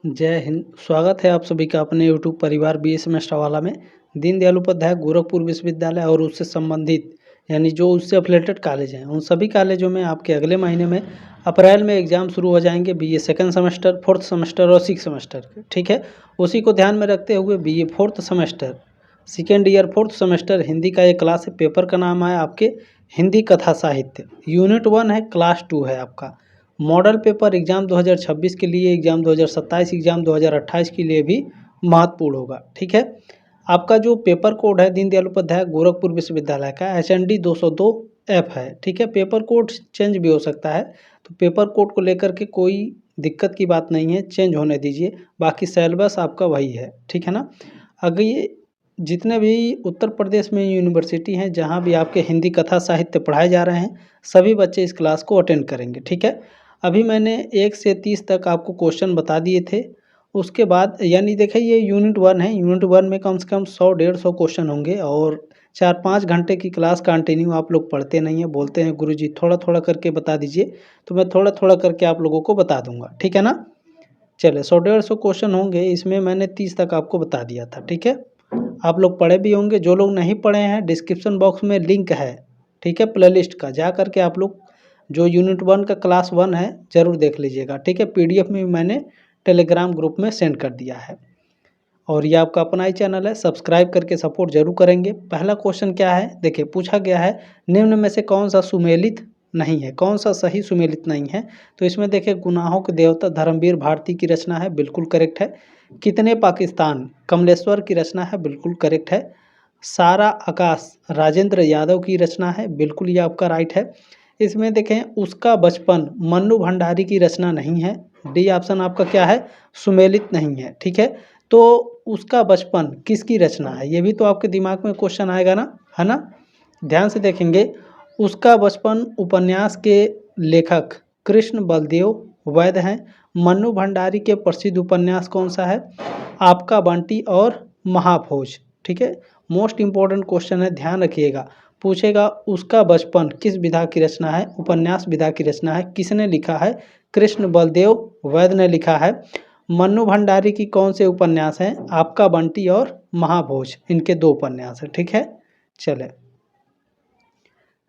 जय हिंद। स्वागत है आप सभी का अपने यूट्यूब परिवार बी ए सेमेस्टर वाला में। दीनदयाल उपाध्याय गोरखपुर विश्वविद्यालय और उससे संबंधित यानी जो उससे अफिलेटेड कॉलेज हैं उन सभी कॉलेजों में आपके अगले महीने में अप्रैल में एग्ज़ाम शुरू हो जाएंगे। BA second semester, fourth semester और सिक्स सेमेस्टर के, ठीक है। उसी को ध्यान में रखते हुए BA fourth semester second year fourth semester Hindi का एक क्लास है। पेपर का नाम है आपके हिंदी कथा साहित्य। यूनिट 1 है, क्लास 2 है आपका। मॉडल पेपर एग्ज़ाम 2026 के लिए, एग्ज़ाम 2027, एग्ज़ाम 2028 के लिए भी महत्वपूर्ण होगा, ठीक है। आपका जो पेपर कोड है दीनदयाल उपाध्याय गोरखपुर विश्वविद्यालय का HND 202F है, ठीक है। पेपर कोड चेंज भी हो सकता है, तो पेपर कोड को लेकर के कोई दिक्कत की बात नहीं है, चेंज होने दीजिए। बाकी सिलेबस आपका वही है, ठीक है ना। अगर ये जितने भी उत्तर प्रदेश में यूनिवर्सिटी हैं जहाँ भी आपके हिंदी कथा साहित्य पढ़ाए जा रहे हैं, सभी बच्चे इस क्लास को अटेंड करेंगे, ठीक है। अभी मैंने 1 से 30 तक आपको क्वेश्चन बता दिए थे। उसके बाद यानी देखिए ये यूनिट 1 है। यूनिट 1 में कम से कम 100-150 क्वेश्चन होंगे और 4-5 घंटे की क्लास कंटिन्यू आप लोग पढ़ते नहीं हैं, बोलते हैं गुरुजी थोड़ा-थोड़ा करके बता दीजिए, तो मैं थोड़ा-थोड़ा करके आप लोगों को बता दूंगा, ठीक है ना। चलिए 100-150 क्वेश्चन होंगे, इसमें मैंने 30 तक आपको बता दिया था, ठीक है। आप लोग पढ़े भी होंगे। जो लोग नहीं पढ़े हैं डिस्क्रिप्शन बॉक्स में लिंक है, ठीक है, प्लेलिस्ट का, जा करके आप लोग जो यूनिट 1 का क्लास 1 है ज़रूर देख लीजिएगा, ठीक है। PDF में भी मैंने टेलीग्राम ग्रुप में सेंड कर दिया है। और ये आपका अपना ही चैनल है, सब्सक्राइब करके सपोर्ट जरूर करेंगे। पहला क्वेश्चन क्या है, देखिए पूछा गया है निम्न में से कौन सा सुमेलित नहीं है, कौन सा सही सुमेलित नहीं है। तो इसमें देखिए गुनाहों के देवता धर्मवीर भारती की रचना है, बिल्कुल करेक्ट है। कितने पाकिस्तान कमलेश्वर की रचना है, बिल्कुल करेक्ट है। सारा आकाश राजेंद्र यादव की रचना है, बिल्कुल ये आपका राइट है। इसमें देखें उसका बचपन मन्नू भंडारी की रचना नहीं है। डी ऑप्शन आपका क्या है, सुमेलित नहीं है, ठीक है। तो उसका बचपन किसकी रचना है, ये भी तो आपके दिमाग में क्वेश्चन आएगा ना, है ना। ध्यान से देखेंगे। उसका बचपन उपन्यास के लेखक कृष्ण बलदेव वैद्य हैं। मन्नू भंडारी के प्रसिद्ध उपन्यास कौन सा है, आपका बंटी और महाभोज, ठीक है। मोस्ट इम्पोर्टेंट क्वेश्चन है, ध्यान रखिएगा। पूछेगा उसका बचपन किस विधा की रचना है, उपन्यास विधा की रचना है, किसने लिखा है, कृष्ण बलदेव वैद्य ने लिखा है। मन्नू भंडारी की कौन से उपन्यास हैं, आपका बंटी और महाभोज, इनके 2 उपन्यास हैं, ठीक है। चले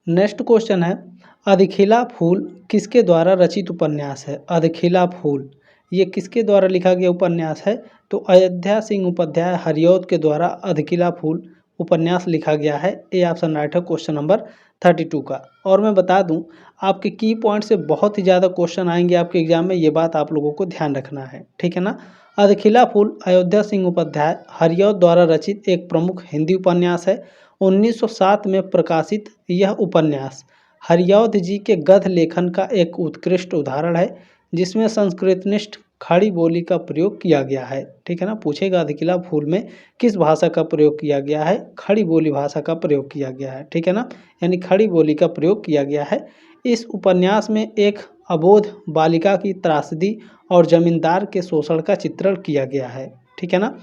नेक्स्ट क्वेश्चन है, अधखिला फूल किसके द्वारा रचित उपन्यास है। अधखिला फूल ये किसके द्वारा लिखा गया उपन्यास है, तो अयोध्या सिंह उपाध्याय हरिऔध के द्वारा अधखिला फूल उपन्यास लिखा गया है। ए ऑप्शन राइट है क्वेश्चन नंबर 32 का। और मैं बता दूं आपके की पॉइंट से बहुत ही ज़्यादा क्वेश्चन आएंगे आपके एग्जाम में, ये बात आप लोगों को ध्यान रखना है, ठीक है ना। अधखिला फूल अयोध्या सिंह उपाध्याय हरिऔध द्वारा रचित एक प्रमुख हिंदी उपन्यास है। 1907 में प्रकाशित यह उपन्यास हरिऔध जी के गद्य लेखन का एक उत्कृष्ट उदाहरण है, जिसमें संस्कृतनिष्ठ खड़ी बोली का प्रयोग किया गया है, ठीक है ना। पूछेगा अधखिला फूल में किस भाषा का प्रयोग किया गया है, खड़ी बोली भाषा का प्रयोग किया गया है, ठीक है ना, यानी खड़ी बोली का प्रयोग किया गया है। इस उपन्यास में एक अबोध बालिका की त्रासदी और जमींदार के शोषण का चित्रण किया गया है, ठीक है ना।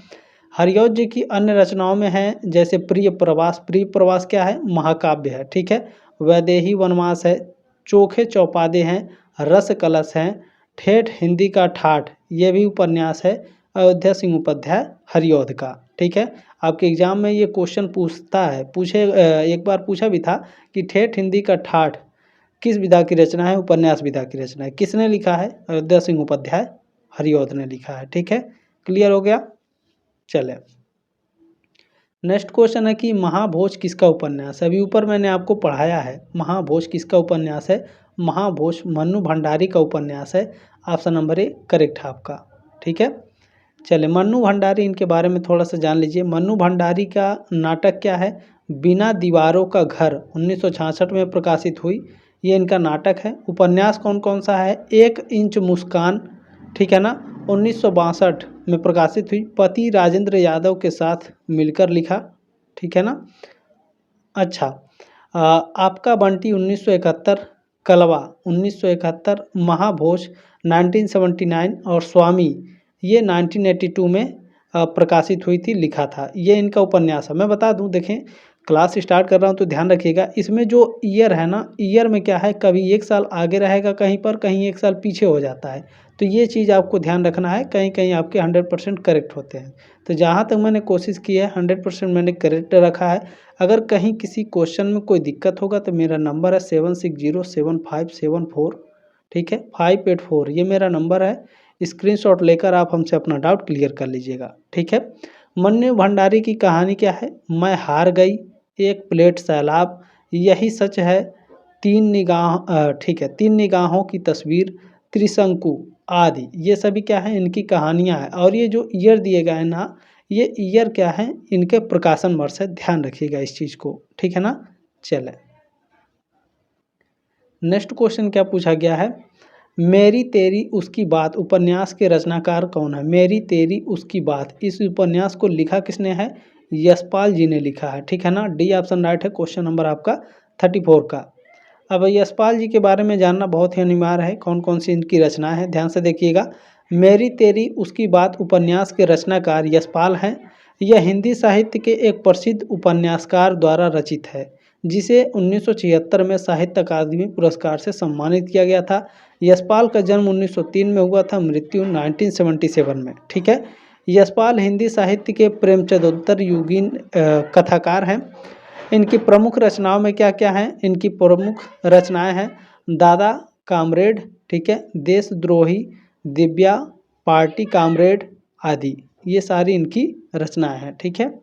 हरिऔध जी की अन्य रचनाओं में हैं जैसे प्रिय प्रवास। प्रिय प्रवास क्या है, महाकाव्य है, ठीक है। वैदेही वनवास है, चोखे चौपादे हैं, रस कलश हैं, ठेठ हिंदी का ठाठ ये भी उपन्यास है अयोध्या सिंह उपाध्याय हरिऔध का, ठीक है। आपके एग्जाम में ये क्वेश्चन पूछता है, एक बार पूछा भी था कि ठेठ हिंदी का ठाठ किस विधा की रचना है, उपन्यास विधा की रचना है, किसने लिखा है, अयोध्या सिंह उपाध्याय हरिऔध ने लिखा है, ठीक है। क्लियर हो गया। चले नेक्स्ट क्वेश्चन है कि महाभोज किसका उपन्यास है। अभी ऊपर मैंने आपको पढ़ाया है महाभोज किसका उपन्यास है। महाभोज मन्नू भंडारी का उपन्यास है। ऑप्शन नंबर ए करेक्ट है आपका, ठीक है। चले मन्नू भंडारी इनके बारे में थोड़ा सा जान लीजिए। मन्नू भंडारी का नाटक क्या है, बिना दीवारों का घर 1966 में प्रकाशित हुई, ये इनका नाटक है। उपन्यास कौन कौन सा है, 1 इंच मुस्कान, ठीक है ना, 1962 में प्रकाशित हुई, पति राजेंद्र यादव के साथ मिलकर लिखा, ठीक है ना। अच्छा आपका बंटी 1971, कलवा 1971, महाभोज 1979 और स्वामी ये 1982 में प्रकाशित हुई थी, लिखा था, ये इनका उपन्यास है। मैं बता दूं देखें क्लास स्टार्ट कर रहा हूँ तो ध्यान रखिएगा, इसमें जो ईयर है ना, ईयर में क्या है, कभी 1 साल आगे रहेगा कहीं पर, कहीं 1 साल पीछे हो जाता है। तो ये चीज़ आपको ध्यान रखना है, कहीं कहीं आपके 100% करेक्ट होते हैं। तो जहाँ तक मैंने कोशिश की है 100% मैंने करेक्ट रखा है। अगर कहीं किसी क्वेश्चन में कोई दिक्कत होगा तो मेरा नंबर है 76075774, ठीक है, 584, ये मेरा नंबर है। स्क्रीनशॉट लेकर आप हमसे अपना डाउट क्लियर कर लीजिएगा, ठीक है। मन्नू भंडारी की कहानी क्या है? मैं हार गई, एक प्लेट सैलाब, यही सच है, ठीक है, 3 निगाहों की तस्वीर, त्रिशंकु आदि, ये सभी क्या है, इनकी कहानियाँ हैं। और ये जो ईयर दिए गए हैं ना, ये ईयर क्या है, इनके प्रकाशन वर्ष है, ध्यान रखिएगा इस चीज़ को, ठीक है ना। चलें, नेक्स्ट क्वेश्चन क्या पूछा गया है, मेरी तेरी उसकी बात उपन्यास के रचनाकार कौन है? मेरी तेरी उसकी बात, इस उपन्यास को लिखा किसने है? यशपाल जी ने लिखा है, ठीक है ना। डी ऑप्शन राइट है क्वेश्चन नंबर आपका 34 का। अब यशपाल जी के बारे में जानना बहुत ही अनिवार्य है, कौन कौन सी इनकी रचनाएं हैं, ध्यान से देखिएगा। मेरी तेरी उसकी बात उपन्यास के रचनाकार यशपाल हैं। यह हिंदी साहित्य के एक प्रसिद्ध उपन्यासकार द्वारा रचित है, जिसे 1976 में साहित्य अकादमी पुरस्कार से सम्मानित किया गया था। यशपाल का जन्म 1903 में हुआ था, मृत्यु 1977 में, ठीक है। यशपाल हिंदी साहित्य के प्रेमचंदोत्तर युगीन कथाकार हैं। इनकी प्रमुख रचनाओं में क्या क्या हैं? इनकी प्रमुख रचनाएं हैं दादा कामरेड, ठीक है, देशद्रोही, दिव्या, पार्टी कामरेड आदि, ये सारी इनकी रचनाएं हैं, ठीक है।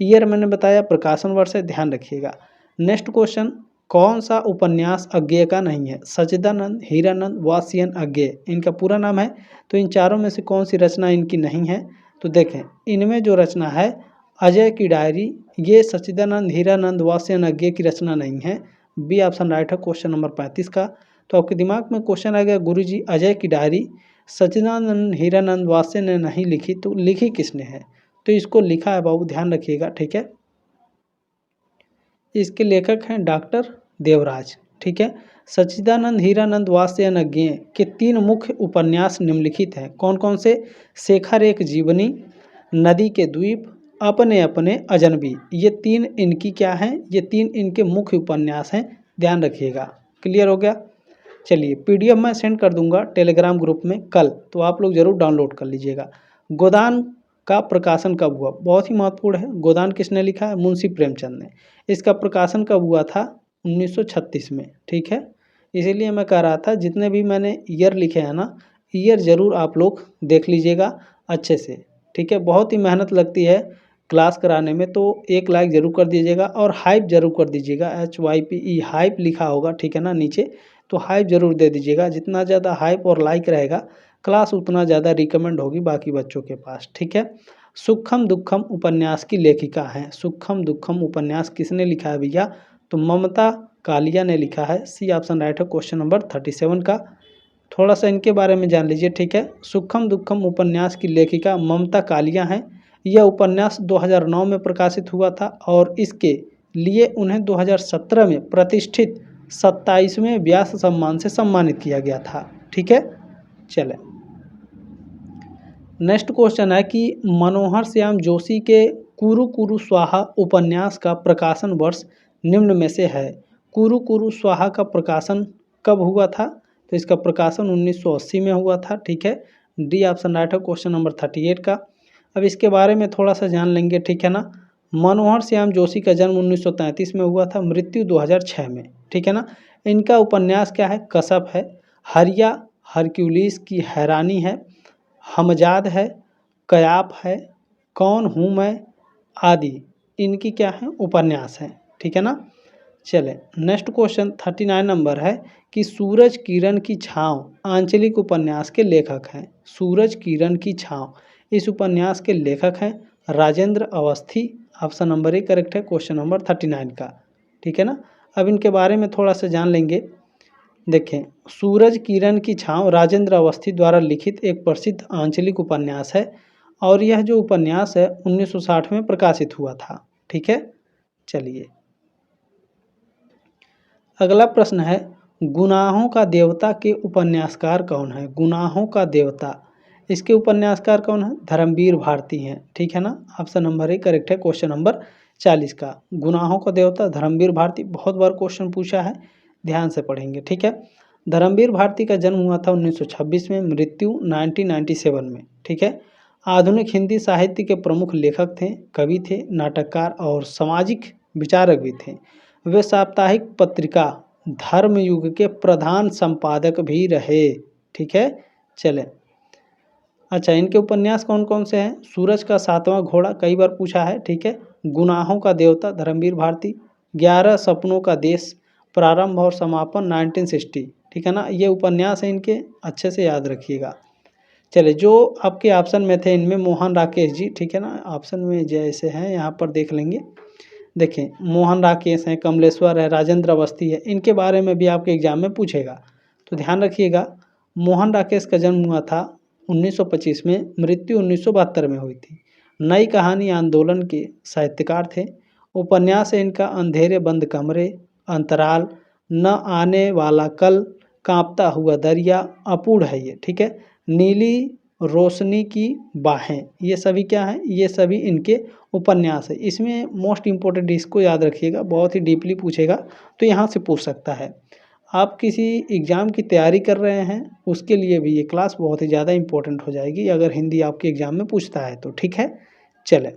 ईयर मैंने बताया, प्रकाशन वर्ष है, ध्यान रखिएगा। नेक्स्ट क्वेश्चन, कौन सा उपन्यास अज्ञेय का नहीं है? सच्चिदानंद, हीरानंद, वात्स्ययन, अज्ञेय, इनका पूरा नाम है। तो इन चारों में से कौन सी रचना इनकी नहीं है? तो देखें, इनमें जो रचना है अजय की डायरी, ये सच्चिदानंद, हीरानंद, वात्स्ययन, अज्ञेय की रचना नहीं है। बी ऑप्शन राइट है क्वेश्चन नंबर 35 का। तो आपके दिमाग में क्वेश्चन आ गया, गुरुजी अजय की डायरी सच्चिदानंद, हीरानंद, वात्स्ययन ने नहीं लिखी, तो लिखी किसने है? तो इसको लिखा है बाबू, ध्यान रखिएगा, ठीक है। इसके लेखक हैं डॉक्टर देवराज, ठीक है। सच्चिदानंद, हीरानंद, वात्स्ययन, अज्ञेय के 3 मुख्य उपन्यास निम्नलिखित हैं, कौन कौन से? शेखर एक जीवनी, नदी के द्वीप, अपने अपने अजनबी, ये 3 इनकी क्या हैं? ये 3 इनके मुख्य उपन्यास हैं, ध्यान रखिएगा। क्लियर हो गया? चलिए, पीडीएफ मैं सेंड कर दूंगा टेलीग्राम ग्रुप में कल, तो आप लोग ज़रूर डाउनलोड कर लीजिएगा। गोदान का प्रकाशन कब हुआ? बहुत ही महत्वपूर्ण है। गोदान किसने लिखा है? मुंशी प्रेमचंद ने। इसका प्रकाशन कब हुआ था? 1936 में, ठीक है। इसीलिए मैं कह रहा था जितने भी मैंने ईयर लिखे हैं ना, ईयर ज़रूर आप लोग देख लीजिएगा अच्छे से, ठीक है। बहुत ही मेहनत लगती है क्लास कराने में, तो एक लाइक ज़रूर कर दीजिएगा और हाइप ज़रूर कर दीजिएगा, HYPE हाइप लिखा होगा, ठीक है ना, नीचे, तो हाइप ज़रूर दे दीजिएगा। जितना ज़्यादा हाइप और लाइक रहेगा, क्लास उतना ज़्यादा रिकमेंड होगी बाकी बच्चों के पास, ठीक है। सुखम दुखम उपन्यास की लेखिका हैं। सुखम दुखम उपन्यास किसने लिखा है भैया? तो ममता कालिया ने लिखा है। सी ऑप्शन राइट है क्वेश्चन नंबर 37 का। थोड़ा सा इनके बारे में जान लीजिए, ठीक है। सुखम दुखम उपन्यास की लेखिका ममता कालिया हैं। यह उपन्यास 2009 में प्रकाशित हुआ था और इसके लिए उन्हें 2017 में प्रतिष्ठित 27वें व्यास सम्मान से सम्मानित किया गया था, ठीक है। चलें, नेक्स्ट क्वेश्चन है कि मनोहर श्याम जोशी के कुरु कुरु स्वाहा उपन्यास का प्रकाशन वर्ष निम्न में से है। कुरु कुरु स्वाहा का प्रकाशन कब हुआ था? तो इसका प्रकाशन 1980 में हुआ था, ठीक है। डी ऑप्शन राइट है क्वेश्चन नंबर 38 का। अब इसके बारे में थोड़ा सा जान लेंगे, ठीक है ना। मनोहर श्याम जोशी का जन्म 1933 में हुआ था, मृत्यु 2006 में, ठीक है ना। इनका उपन्यास क्या है? कसब है, हरिया हरक्यूलिस की हैरानी है, हमजाद है, कयाप है, कौन हूँ मैं आदि, इनकी क्या है? उपन्यास हैं, ठीक है ना। चले, नेक्स्ट क्वेश्चन 39 नंबर है कि सूरज किरण की छाँव आंचलिक उपन्यास के लेखक हैं। सूरज किरण की छाँव, इस उपन्यास के लेखक हैं Rajendra Awasthi. Option number 1 correct है क्वेश्चन नंबर 39 का, ठीक है ना। अब इनके बारे में थोड़ा सा जान लेंगे। देखें, सूरज किरण की छाँव राजेंद्र अवस्थी द्वारा लिखित एक प्रसिद्ध आंचलिक उपन्यास है और यह जो उपन्यास है 1960 में प्रकाशित हुआ था, ठीक है। चलिए, अगला प्रश्न है, गुनाहों का देवता के उपन्यासकार कौन है? गुनाहों का देवता, इसके उपन्यासकार कौन है? धर्मवीर भारती हैं, ठीक है ना। ऑप्शन नंबर 1 करेक्ट है क्वेश्चन नंबर 40 का। गुनाहों का देवता धर्मवीर भारती, बहुत बार क्वेश्चन पूछा है, ध्यान से पढ़ेंगे, ठीक है। धर्मवीर भारती का जन्म हुआ था 1926 में, मृत्यु 1997 में, ठीक है। आधुनिक हिंदी साहित्य के प्रमुख लेखक थे, कवि थे, नाटककार और सामाजिक विचारक भी थे। वे साप्ताहिक पत्रिका धर्मयुग के प्रधान संपादक भी रहे, ठीक है। चले, अच्छा, इनके उपन्यास कौन कौन से हैं? सूरज का सातवां घोड़ा, कई बार पूछा है, ठीक है। गुनाहों का देवता धर्मवीर भारती, 11 सपनों का देश, प्रारंभ और समापन 1960, ठीक है ना। ये उपन्यास है इनके, अच्छे से याद रखिएगा। चले, जो आपके ऑप्शन में थे इनमें मोहन राकेश जी, ठीक है ना, ऑप्शन में जैसे हैं यहाँ पर देख लेंगे। देखें, मोहन राकेश हैं, कमलेश्वर है, राजेंद्र अवस्थी है, इनके बारे में भी आपके एग्जाम में पूछेगा, तो ध्यान रखिएगा। मोहन राकेश का जन्म हुआ था 1925 में, मृत्यु 1972 में हुई थी। नई कहानी आंदोलन के साहित्यकार थे। उपन्यास है इनका अंधेरे बंद कमरे, अंतराल, न आने वाला कल, कांपता हुआ दरिया, अपूर्ण है ये, ठीक है। नीली रोशनी की बाहें, ये सभी क्या हैं? ये सभी इनके उपन्यास है। इसमें मोस्ट इम्पोर्टेंट इसको याद रखिएगा, बहुत ही डीपली पूछेगा, तो यहाँ से पूछ सकता है। आप किसी एग्ज़ाम की तैयारी कर रहे हैं, उसके लिए भी ये क्लास बहुत ही ज़्यादा इम्पोर्टेंट हो जाएगी, अगर हिंदी आपके एग्ज़ाम में पूछता है तो, ठीक है। चले,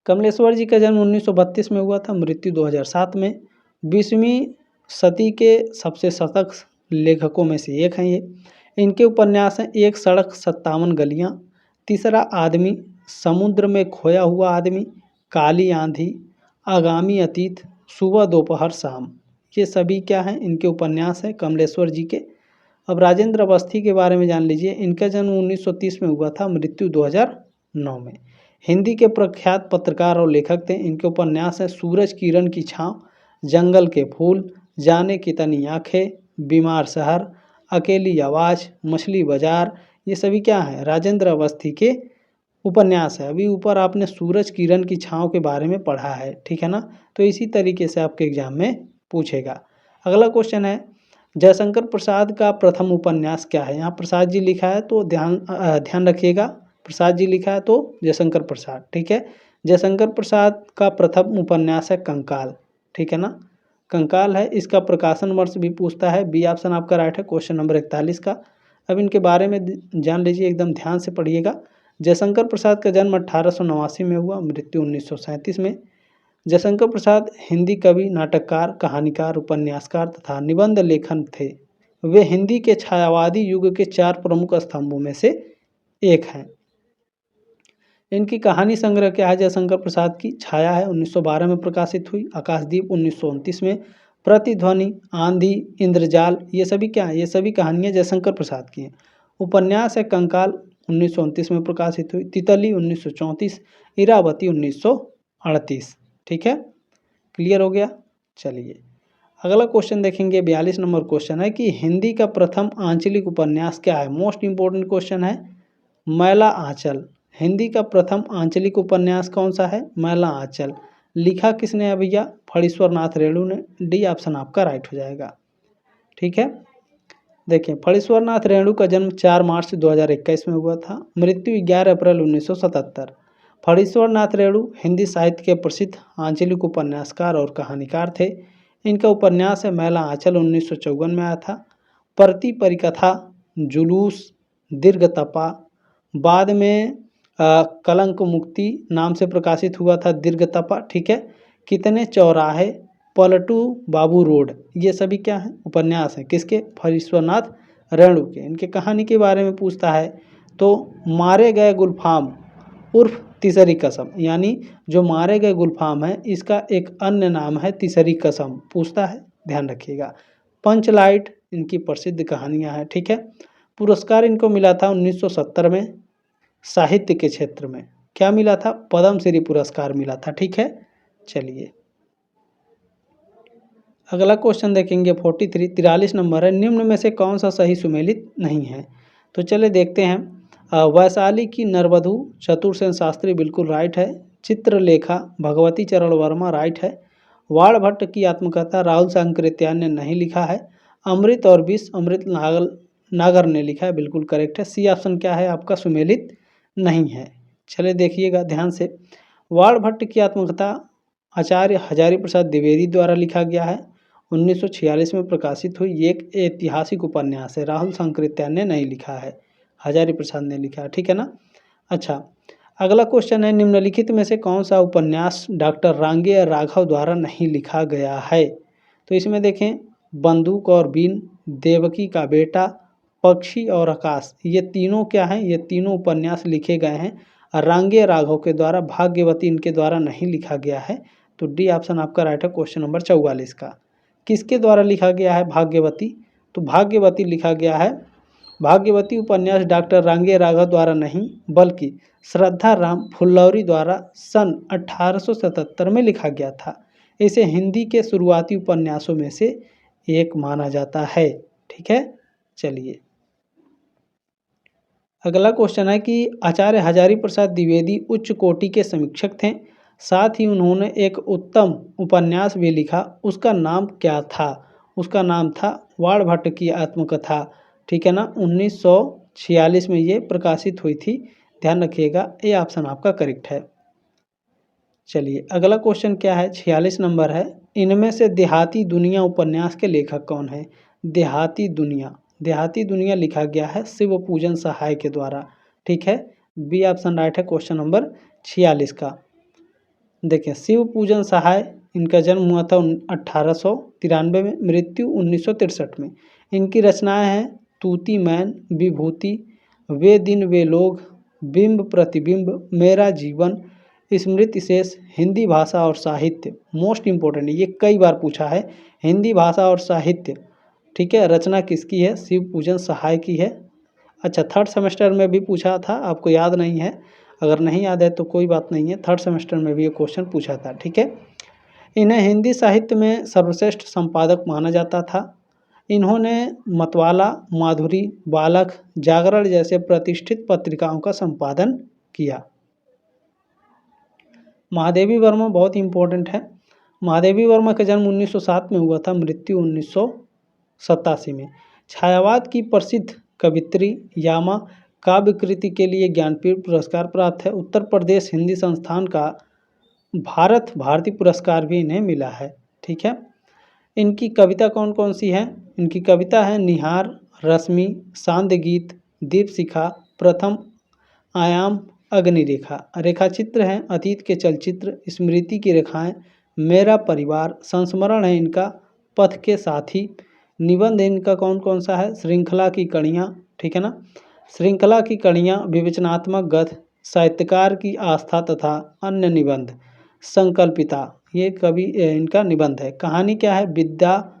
कमलेश्वर जी का जन्म 1932 में हुआ था, मृत्यु 2007 में। 20वीं सदी के सबसे सशक्त लेखकों में से एक हैं ये। इनके उपन्यास हैं एक सड़क 57 गलियाँ, तीसरा आदमी, समुद्र में खोया हुआ आदमी, काली आंधी, आगामी अतीत, सुबह दोपहर शाम, ये सभी क्या हैं? इनके उपन्यास हैं कमलेश्वर जी के। अब राजेंद्र अवस्थी के बारे में जान लीजिए। इनका जन्म 1930 में हुआ था, मृत्यु 2009 में। हिंदी के प्रख्यात पत्रकार और लेखक थे। इनके उपन्यास हैं सूरज किरण की छाँव, जंगल के फूल, जाने कितनी आँखें, बीमार शहर, अकेली आवाज़, मछली बाजार, ये सभी क्या हैं? राजेंद्र अवस्थी के उपन्यास है। अभी ऊपर आपने सूरज किरण की छाँव के बारे में पढ़ा है, ठीक है ना। तो इसी तरीके से आपके एग्जाम में पूछेगा। अगला क्वेश्चन है, जयशंकर प्रसाद का प्रथम उपन्यास क्या है? यहाँ प्रसाद जी लिखा है तो ध्यान रखिएगा, प्रसाद जी लिखा है तो जयशंकर प्रसाद, ठीक है। जयशंकर प्रसाद का प्रथम उपन्यास है कंकाल, ठीक है ना, कंकाल है। इसका प्रकाशन वर्ष भी पूछता है, बी ऑप्शन आपका राइट है, क्वेश्चन नंबर 41 का। अब इनके बारे में जान लीजिए, एकदम ध्यान से पढ़िएगा। जयशंकर प्रसाद का जन्म 1889 में हुआ, मृत्यु 1937 में। जयशंकर प्रसाद हिंदी कवि, नाटककार, कहानीकार, उपन्यासकार तथा निबंध लेखन थे। वे हिंदी के छायावादी युग के 4 प्रमुख स्तंभों में से एक हैं। इनकी कहानी संग्रह क्या है? जयशंकर प्रसाद की छाया है, 1912 में प्रकाशित हुई। आकाशदीप 1929 में। प्रतिध्वनि, आंधी, इंद्रजाल, ये सभी क्या है? ये सभी कहानियाँ जयशंकर प्रसाद की हैं। उपन्यास है कंकाल, 1929 में प्रकाशित हुई। तितली 1934, इरावती 1938, ठीक है। क्लियर हो गया। चलिए, अगला क्वेश्चन देखेंगे। 42 नंबर क्वेश्चन है कि हिंदी का प्रथम आंचलिक उपन्यास क्या है? मोस्ट इंपॉर्टेंट क्वेश्चन है। मैला आंचल, हिंदी का प्रथम आंचलिक उपन्यास कौन सा है? मैला आंचल। लिखा किसने है भैया? फणीश्वर नाथ रेणु ने। डी ऑप्शन आपका राइट हो जाएगा, ठीक है। देखिए, फणीश्वर नाथ रेणु का जन्म 4 मार्च 2021 में हुआ था, मृत्यु 11 अप्रैल 1977। फणीश्वर नाथ रेणु हिंदी साहित्य के प्रसिद्ध आंचलिक उपन्यासकार और कहानीकार थे। इनका उपन्यास है मैला आंचल, 1954 में आया था। प्रति परिकथा, जुलूस, दीर्घ तपा, बाद में कलंक मुक्ति नाम से प्रकाशित हुआ था दीर्घ तपा, ठीक है। कितने चौराहे, पलटू बाबू रोड, ये सभी क्या हैं? उपन्यास हैं। किसके? फणीश्वर नाथ रेणु के। इनके कहानी के बारे में पूछता है तो मारे गए गुलफाम उर्फ तीसरी कसम, यानी जो मारे गए गुलफाम है इसका एक अन्य नाम है तीसरी कसम, पूछता है, ध्यान रखिएगा। पंचलाइट इनकी प्रसिद्ध कहानियां हैं, ठीक है। पुरस्कार इनको मिला था 1970 में साहित्य के क्षेत्र में। क्या मिला था? पद्मश्री पुरस्कार मिला था, ठीक है। चलिए, अगला क्वेश्चन देखेंगे। 43 नंबर है, निम्न में से कौन सा सही सुमेलित नहीं है? तो चले देखते हैं। वैशाली की नरवधु चतुरसेन शास्त्री बिल्कुल राइट है। चित्रलेखा भगवती चरण वर्मा राइट है। वाण भट्ट की आत्मकथा राहुल सांकृत्यायन ने नहीं लिखा है। अमृत और विष अमृत नागर ने लिखा है, बिल्कुल करेक्ट है। सी ऑप्शन क्या है आपका? सुमेलित नहीं है। चले देखिएगा ध्यान से। वाण भट्ट की आत्मकथा आचार्य हजारी प्रसाद द्विवेदी द्वारा लिखा गया है, 1946 में प्रकाशित हुई। ये एक ऐतिहासिक उपन्यास है, राहुल सांकृत्यायन ने नहीं लिखा है, हजारी प्रसाद ने लिखा है, ठीक है ना। अच्छा, अगला क्वेश्चन है, निम्नलिखित में से कौन सा उपन्यास डॉक्टर रांगे राघव द्वारा नहीं लिखा गया है। तो इसमें देखें, बंदूक और बीन, देवकी का बेटा, पक्षी और आकाश, ये तीनों क्या हैं, ये तीनों उपन्यास लिखे गए हैं रांगे राघव के द्वारा। भाग्यवती इनके द्वारा नहीं लिखा गया है। तो डी ऑप्शन आपका राइट है क्वेश्चन नंबर 44 का। किसके द्वारा लिखा गया है भाग्यवती, तो भाग्यवती लिखा गया है, भाग्यवती उपन्यास डॉक्टर रांगे राघव द्वारा नहीं बल्कि श्रद्धा राम फुल्लौरी द्वारा सन 1877 में लिखा गया था। इसे हिंदी के शुरुआती उपन्यासों में से एक माना जाता है, ठीक है। चलिए, अगला क्वेश्चन है कि आचार्य हजारी प्रसाद द्विवेदी उच्च कोटि के समीक्षक थे, साथ ही उन्होंने एक उत्तम उपन्यास भी लिखा, उसका नाम क्या था। उसका नाम था वाण भट्ट की आत्मकथा, ठीक है ना। 1946 में ये प्रकाशित हुई थी, ध्यान रखिएगा, ये ऑप्शन आपका करेक्ट है। चलिए, अगला क्वेश्चन क्या है, 46 नंबर है, इनमें से देहाती दुनिया उपन्यास के लेखक कौन है। देहाती दुनिया, देहाती दुनिया लिखा गया है शिव पूजन सहाय के द्वारा, ठीक है। बी ऑप्शन राइट है क्वेश्चन नंबर 46 का। देखिए, शिव पूजन सहाय, इनका जन्म हुआ था 1893 में, मृत्यु 1963 में। इनकी रचनाएं हैं तूती मैन, विभूति, वे दिन वे लोग, बिंब प्रतिबिंब, मेरा जीवन, स्मृति शेष, हिंदी भाषा और साहित्य। मोस्ट इम्पोर्टेंट, ये कई बार पूछा है, हिंदी भाषा और साहित्य, ठीक है। रचना किसकी है, शिव पूजन सहाय की है। अच्छा, थर्ड सेमेस्टर में भी पूछा था, आपको याद नहीं है, अगर नहीं याद है तो कोई बात नहीं है, थर्ड सेमेस्टर में भी ये क्वेश्चन पूछा था, ठीक है। इन्हें हिंदी साहित्य में सर्वश्रेष्ठ संपादक माना जाता था। इन्होंने मतवाला, माधुरी, बालक, जागरण जैसे प्रतिष्ठित पत्रिकाओं का संपादन किया। महादेवी वर्मा बहुत इंपॉर्टेंट है। महादेवी वर्मा का जन्म 1907 में हुआ था, मृत्यु 1987 में। छायावाद की प्रसिद्ध कवित्री, यामा काव्य कृति के लिए ज्ञानपीठ पुरस्कार प्राप्त है। उत्तर प्रदेश हिंदी संस्थान का भारत भारती पुरस्कार भी इन्हें मिला है, ठीक है। इनकी कविता कौन कौन सी है, इनकी कविता है निहार, रश्मि, सांध्य गीत, दीपशिखा, प्रथम आयाम, अग्निरेखा। रेखाचित्र हैं अतीत के चलचित्र, स्मृति की रेखाएं, मेरा परिवार, संस्मरण है इनका पथ के साथी। निबंध इनका कौन कौन सा है, श्रृंखला की कड़ियाँ, ठीक है ना। श्रृंखला की कड़ियाँ, विवेचनात्मक गद्य, साहित्यकार की आस्था तथा अन्य निबंध, संकल्पिता, ये कवि इनका निबंध है। कहानी क्या है, बिंदा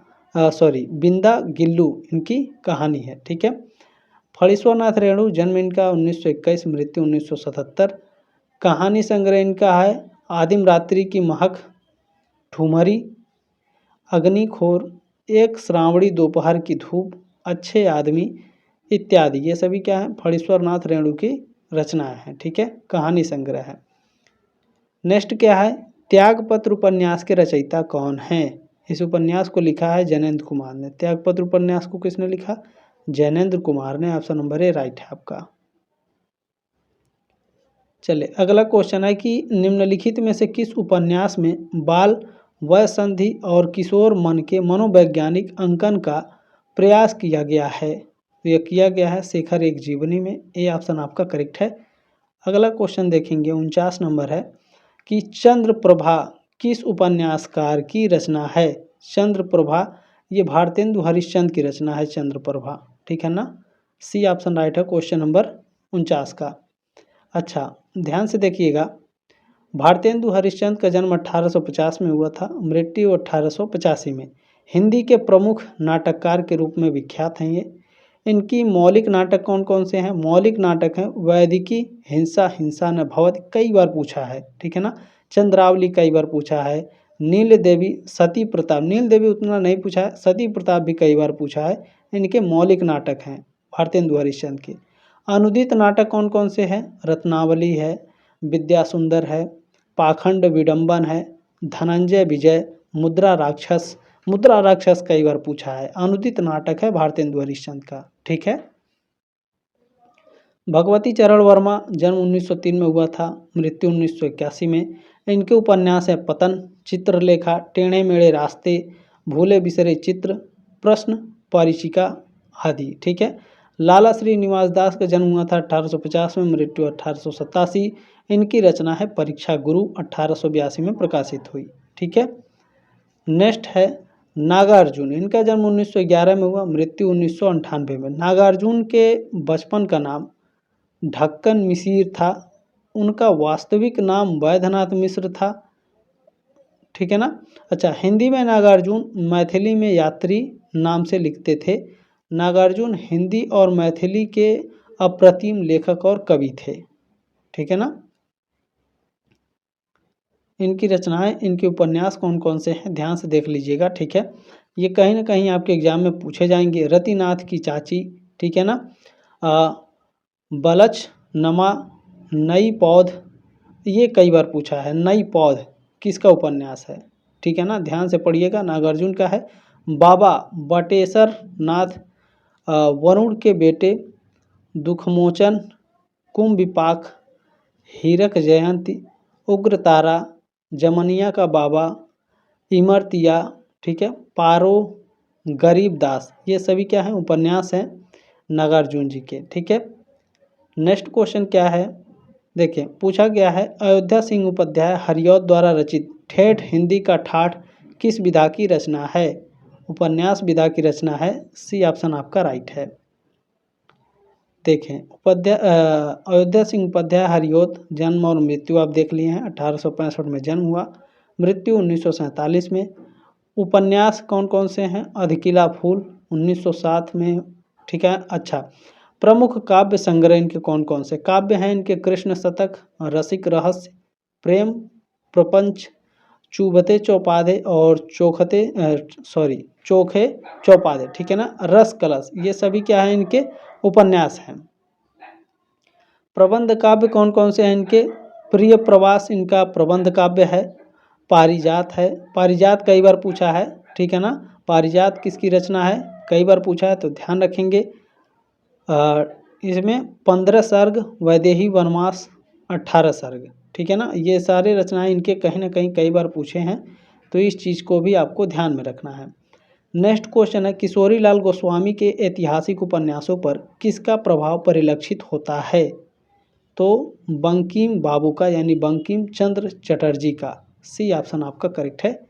गिल्लू इनकी कहानी है, ठीक है। फणीश्वरनाथ रेणु, जन्म इनका 1921, मृत्यु 1977। कहानी संग्रह इनका है आदिम रात्रि की महक, ठुमरी, अग्निखोर, एक श्रावणी दोपहर की धूप, अच्छे आदमी इत्यादि। ये सभी क्या है, फणीश्वरनाथ रेणु की रचनाएं हैं, ठीक है, कहानी संग्रह है। नेक्स्ट क्या है, त्यागपत्र उपन्यास के रचयिता कौन हैं। इस उपन्यास को लिखा है जैनेन्द्र कुमार ने। त्यागपत्र उपन्यास को किसने लिखा, जैनेन्द्र कुमार ने। ऑप्शन नंबर ए राइट है आपका। चलिए, अगला क्वेश्चन है कि निम्नलिखित में से किस उपन्यास में बाल वयसंधि और किशोर मन के मनोवैज्ञानिक अंकन का प्रयास किया गया है। तो यह किया गया है शेखर एक जीवनी में, ये ऑप्शन आपका करेक्ट है। अगला क्वेश्चन देखेंगे 49 नंबर है कि चंद्रप्रभा किस उपन्यासकार की रचना है। चंद्रप्रभा, ये भारतेंदु हरिश्चंद्र की रचना है चंद्रप्रभा, ठीक है ना। सी ऑप्शन राइट है क्वेश्चन नंबर 49 का। अच्छा, ध्यान से देखिएगा, भारतेंदु हरिश्चंद्र का जन्म 1850 में हुआ था, मृत्यु 1885 में। हिंदी के प्रमुख नाटककार के रूप में विख्यात हैं ये। इनकी मौलिक नाटक कौन कौन से हैं, मौलिक नाटक हैं वैदिकी, हिंसा, हिंसा न भवति, कई बार पूछा है, ठीक है ना। चंद्रावली कई बार पूछा है, नील देवी, सती प्रताप, नील देवी उतना नहीं पूछा है, सती प्रताप भी कई बार पूछा है। इनके मौलिक नाटक हैं भारतेंदु हरिश्चंद्र के। अनुदित नाटक कौन कौन से हैं, रत्नावली है, विद्या सुंदर है, पाखंड विडंबन है, धनंजय विजय, मुद्रा राक्षस। मुद्रा राक्षस कई बार पूछा है, अनुदित नाटक है भारतेंदु हरिश्चंद्र का, ठीक है। भगवती चरण वर्मा, जन्म 1903 में हुआ था, मृत्यु 1981 में। इनके उपन्यास है पतन, चित्रलेखा, टेढ़े मेढ़े रास्ते, भूले बिसरे चित्र, प्रश्न, परिचिका आदि। ठीक है। लाला श्रीनिवास दास का जन्म हुआ था 1850 में, मृत्यु 1887। इनकी रचना है परीक्षा गुरु, 1882 में प्रकाशित हुई। ठीक है। नेक्स्ट है नागार्जुन। इनका जन्म 1911 में हुआ, मृत्यु 1998 में। नागार्जुन के बचपन का नाम ढक्कन मिसिर था। उनका वास्तविक नाम वैद्यनाथ मिश्र था। ठीक है ना। अच्छा, हिंदी में नागार्जुन, मैथिली में यात्री नाम से लिखते थे। नागार्जुन हिंदी और मैथिली के अप्रतिम लेखक और कवि थे। ठीक है ना। इनकी रचनाएं, इनके उपन्यास कौन कौन से हैं, ध्यान से देख लीजिएगा। ठीक है। ये कहीं ना कहीं आपके एग्जाम में पूछे जाएंगे। रतिनाथ की चाची, ठीक है ना। बलच नमा, नई पौध, ये कई बार पूछा है। नई पौध किसका उपन्यास है? ठीक है ना, ध्यान से पढ़िएगा। नागार्जुन का है। बाबा बटेश्वर नाथ, वरुण के बेटे, दुखमोचन, कुंभ विपाक, हीरक जयंती, उग्रतारा, जमनिया का बाबा, इमरतिया, ठीक है, पारो, गरीबदास, ये सभी क्या है, उपन्यास हैं नागार्जुन जी के। ठीक है। नेक्स्ट क्वेश्चन क्या है, देखिए पूछा गया है, अयोध्या सिंह उपाध्याय हरिऔध द्वारा रचित ठेठ हिंदी का ठाठ किस विधा की रचना है? उपन्यास विधा की रचना है। सी ऑप्शन आपका राइट है। देखें, अयोध्या सिंह उपाध्याय हरिऔध, जन्म और मृत्यु आप देख लिए हैं। 1865 में जन्म हुआ, मृत्यु 1947 में। उपन्यास कौन कौन से हैं? अधकिला फूल 1907 में। ठीक है। अच्छा, प्रमुख काव्य संग्रह इनके कौन कौन से? काव्य हैं इनके कृष्ण शतक, रसिक रहस्य, प्रेम प्रपंच, चुभते चौपाधे और चोखे चौपाधे। ठीक है ना। रस कलश, ये सभी क्या है, इनके उपन्यास हैं। प्रबंध काव्य कौन कौन से हैं इनके? प्रिय प्रवास इनका प्रबंध काव्य है। पारिजात है, पारिजात कई बार पूछा है। ठीक है ना। पारिजात किसकी रचना है? कई बार पूछा है, तो ध्यान रखेंगे। इसमें 15 सर्ग, वैदेही वनवास 18 सर्ग। ठीक है ना। ये सारे रचनाएं इनके कहीं ना कहीं कई बार पूछे हैं, तो इस चीज़ को भी आपको ध्यान में रखना है। नेक्स्ट क्वेश्चन है, किशोरी लाल गोस्वामी के ऐतिहासिक उपन्यासों पर किसका प्रभाव परिलक्षित होता है? तो बंकिम बाबू का, यानी बंकिम चंद्र चटर्जी का। सी ऑप्शन आपका करेक्ट है।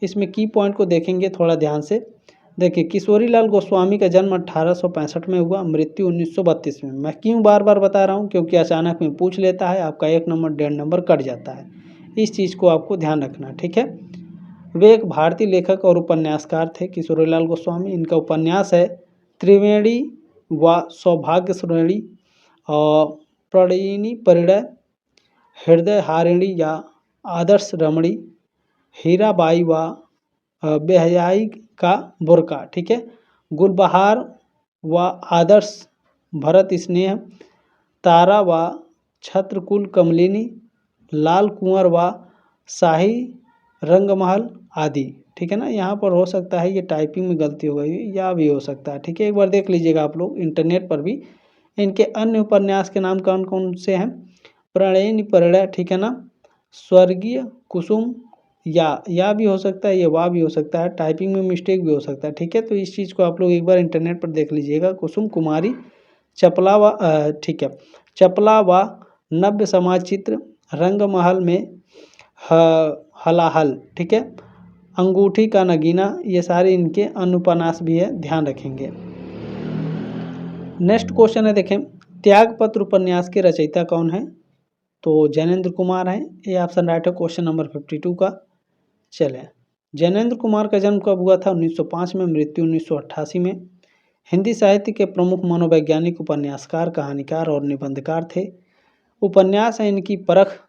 इसमें की पॉइंट को देखेंगे थोड़ा ध्यान से। देखिए, किशोरी लाल गोस्वामी का जन्म 1865 में हुआ, मृत्यु 1932 में। मैं क्यों बार बार बता रहा हूँ? क्योंकि अचानक में पूछ लेता है, आपका 1 नंबर 1.5 नंबर कट जाता है। इस चीज़ को आपको ध्यान रखना। ठीक है। वे एक भारतीय लेखक और उपन्यासकार थे, किशोरीलाल गोस्वामी। इनका उपन्यास है त्रिवेणी व सौभाग्य श्रेणी, और प्रणयिनी परिणय, हृदय हारिणी या आदर्श रमणी, हीराबाई व बेहयाई का बुरका। ठीक है। गुलबहार व आदर्श भरत स्नेह, तारा व छत्रकुल कमलिनी, लाल कुंवर व शाही रंगमहल आदि। ठीक है ना। यहाँ पर हो सकता है ये टाइपिंग में गलती हो गई, या भी हो सकता है। ठीक है, एक बार देख लीजिएगा आप लोग इंटरनेट पर भी। इनके अन्य उपन्यास के नाम कौन कौन से हैं? प्रणयिनी परिणय, ठीक है ना, स्वर्गीय कुसुम, या भी हो सकता है, ये वाह भी हो सकता है, टाइपिंग में मिस्टेक भी हो सकता है। ठीक है, तो इस चीज़ को आप लोग एक बार इंटरनेट पर देख लीजिएगा। कुसुम कुमारी, चपला व ठीक है, चपला व नव्य समाज चित्र, रंगमहल में हलाहल, ठीक है, अंगूठी का नगीना, ये सारे इनके अनुपन्यास भी है, ध्यान रखेंगे। नेक्स्ट क्वेश्चन है, देखें, त्यागपत्र उपन्यास के रचयिता कौन है? तो जैनेन्द्र कुमार हैं। ये ऑप्शन राइट है क्वेश्चन नंबर 52 का। चलें, जैनेन्द्र कुमार का जन्म कब हुआ था? 1905 में, मृत्यु 1988 में। हिंदी साहित्य के प्रमुख मनोवैज्ञानिक, उपन्यासकार, कहानीकार और निबंधकार थे। उपन्यास हैं इनकी परख,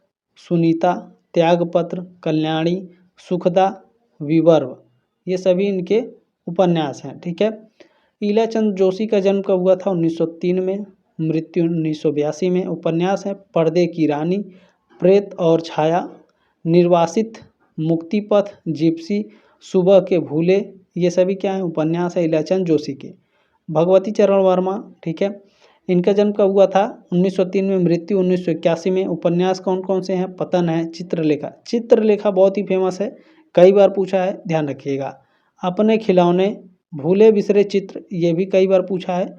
सुनीता, त्यागपत्र, कल्याणी, सुखदा, विवर्व, ये सभी इनके उपन्यास हैं। ठीक है। ईलाचंद जोशी का जन्म कब हुआ था? 1903 में, मृत्यु 1982 में। उपन्यास है पर्दे की रानी, प्रेत और छाया, निर्वासित, मुक्तिपथ, जिप्सी, सुबह के भूले, ये सभी क्या हैं? उपन्यास है ईलाचंद जोशी के। भगवती चरण वर्मा, ठीक है, इनका जन्म कब हुआ था? 1903 में, मृत्यु 1981 में। उपन्यास कौन कौन से हैं? पतन है, चित्रलेखा। चित्रलेखा बहुत ही फेमस है, कई बार पूछा है, ध्यान रखिएगा। अपने खिलौने, भूले बिसरे चित्र, ये भी कई बार पूछा है।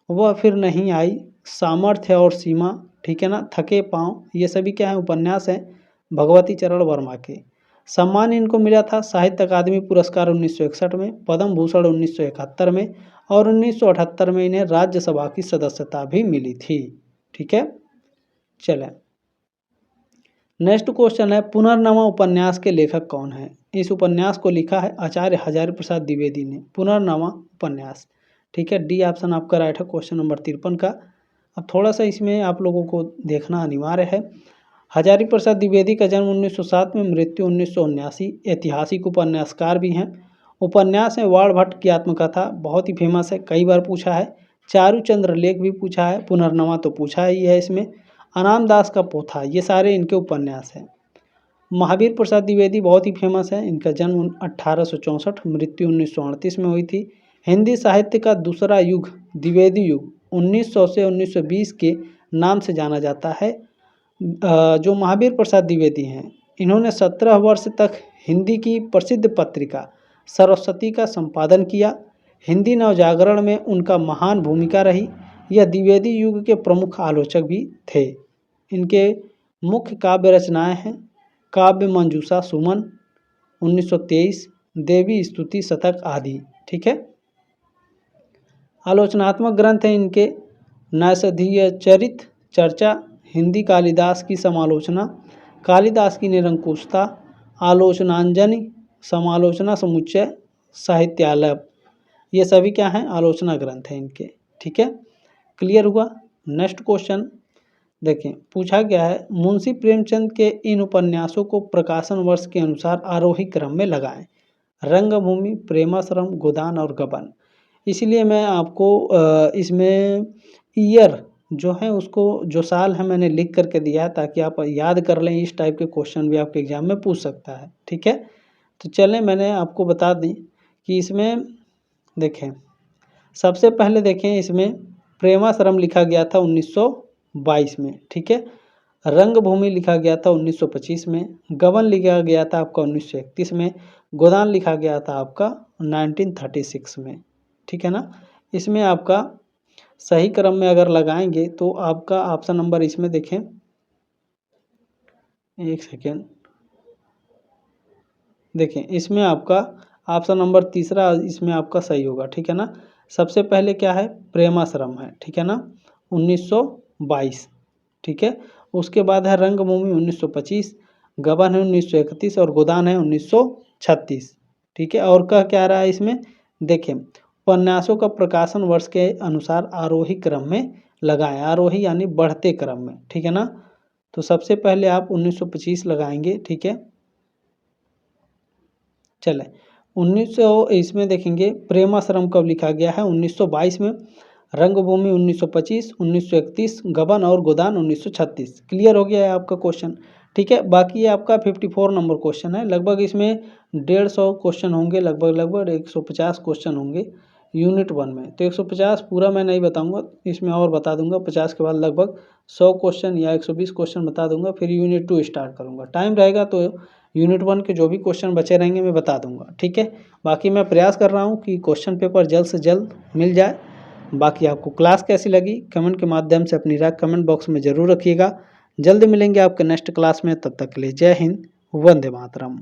वह फिर नहीं आई, सामर्थ्य और सीमा, ठीक है ना। थके पाँव, ये सभी क्या है? उपन्यास हैं भगवती चरण वर्मा के। सम्मान इनको मिला था साहित्य अकादमी पुरस्कार 1961 में, पद्म भूषण 1971 में, और 1978 में इन्हें राज्यसभा की सदस्यता भी मिली थी। ठीक है, चलें नेक्स्ट क्वेश्चन है, पुनर्नवा उपन्यास के लेखक कौन है? इस उपन्यास को लिखा है आचार्य हजारी प्रसाद द्विवेदी ने, पुनर्नवा उपन्यास। ठीक है, डी ऑप्शन आपका राइट है क्वेश्चन नंबर 53 का। अब थोड़ा सा इसमें आप लोगों को देखना अनिवार्य है। हजारी प्रसाद द्विवेदी का जन्म 1907 में, मृत्यु 1979। ऐतिहासिक उपन्यासकार भी हैं। उपन्यास है वाण भट्ट की आत्मकथा, बहुत ही फेमस है, कई बार पूछा है। चारुचंद्र लेख भी पूछा है, पुनर्नवा तो पूछा ही है इसमें। अनाम दास का पोथा, ये सारे इनके उपन्यास हैं। महावीर प्रसाद द्विवेदी बहुत ही फेमस है, इनका जन्म 1864, मृत्यु 1938 में हुई थी। हिंदी साहित्य का दूसरा युग द्विवेदी युग 1900 से 1920 के नाम से जाना जाता है। जो महावीर प्रसाद द्विवेदी हैं, इन्होंने 17 वर्ष तक हिंदी की प्रसिद्ध पत्रिका सरस्वती का संपादन किया। हिंदी नवजागरण में उनका महान भूमिका रही। यह द्विवेदी युग के प्रमुख आलोचक भी थे। इनके मुख्य काव्य रचनाएं हैं काव्य मंजूषा सुमन 1923, देवी स्तुति शतक आदि। ठीक है, आलोचनात्मक ग्रंथ हैं इनके नैषधीय चरित चर्चा, हिंदी कालिदास की समालोचना, कालिदास की निरंकुशता, आलोचनांजलि, समालोचना समुच्चय, साहित्यालय, ये सभी क्या हैं? आलोचना ग्रंथ हैं इनके। ठीक है, क्लियर हुआ। नेक्स्ट क्वेश्चन देखें, पूछा गया है मुंशी प्रेमचंद के इन उपन्यासों को प्रकाशन वर्ष के अनुसार आरोही क्रम में लगाएं। रंगभूमि, प्रेमाश्रम, गोदान और गबन। इसलिए मैं आपको इसमें ईयर जो है उसको, जो साल है मैंने लिख करके दिया है ताकि आप याद कर लें। इस टाइप के क्वेश्चन भी आपके एग्जाम में पूछ सकता है। ठीक है, तो चलें मैंने आपको बता दी कि इसमें देखें, सबसे पहले देखें इसमें प्रेमाश्रम लिखा गया था 1922 में। ठीक है, रंगभूमि लिखा गया था 1925 में, गबन लिखा गया था आपका 1931 में, गोदान लिखा गया था आपका 1936 में। ठीक है ना, इसमें आपका सही क्रम में अगर लगाएंगे तो आपका ऑप्शन नंबर इसमें देखें, एक सेकेंड, देखें इसमें आपका ऑप्शन नंबर तीसरा इसमें आपका सही होगा। ठीक है ना, सबसे पहले क्या है? प्रेमाश्रम है। ठीक है ना, 1922। ठीक है, उसके बाद है रंगभूमि 1925, गबन है 1931 और गोदान है 1936। ठीक है, और क्या रहा है इसमें? देखें, उपन्यासों का प्रकाशन वर्ष के अनुसार आरोही क्रम में लगाएं। आरोही यानी बढ़ते क्रम में। ठीक है ना, तो सबसे पहले आप 1925 लगाएंगे। ठीक है, चलें 1900 इसमें देखेंगे प्रेमाश्रम कब लिखा गया है? 1922 में, रंगभूमि 1925, 1931, गबन और गोदान 1936। क्लियर हो गया है आपका क्वेश्चन। ठीक है, बाकी ये आपका 54 नंबर क्वेश्चन है। लगभग इसमें 150 क्वेश्चन होंगे, लगभग 150 क्वेश्चन होंगे यूनिट 1 में। तो 150 पूरा मैं नहीं बताऊंगा, इसमें और बता दूंगा। 50 के बाद लगभग 100 क्वेश्चन या 120 क्वेश्चन बता दूंगा, फिर यूनिट 2 स्टार्ट करूंगा। टाइम रहेगा तो यूनिट 1 के जो भी क्वेश्चन बचे रहेंगे मैं बता दूंगा। ठीक है, बाकी मैं प्रयास कर रहा हूँ कि क्वेश्चन पेपर जल्द से जल्द मिल जाए। बाकी आपको क्लास कैसी लगी कमेंट के माध्यम से अपनी राय कमेंट बॉक्स में ज़रूर रखिएगा। जल्द मिलेंगे आपके नेक्स्ट क्लास में, तब तक के लिए जय हिंद, वंदे मातरम।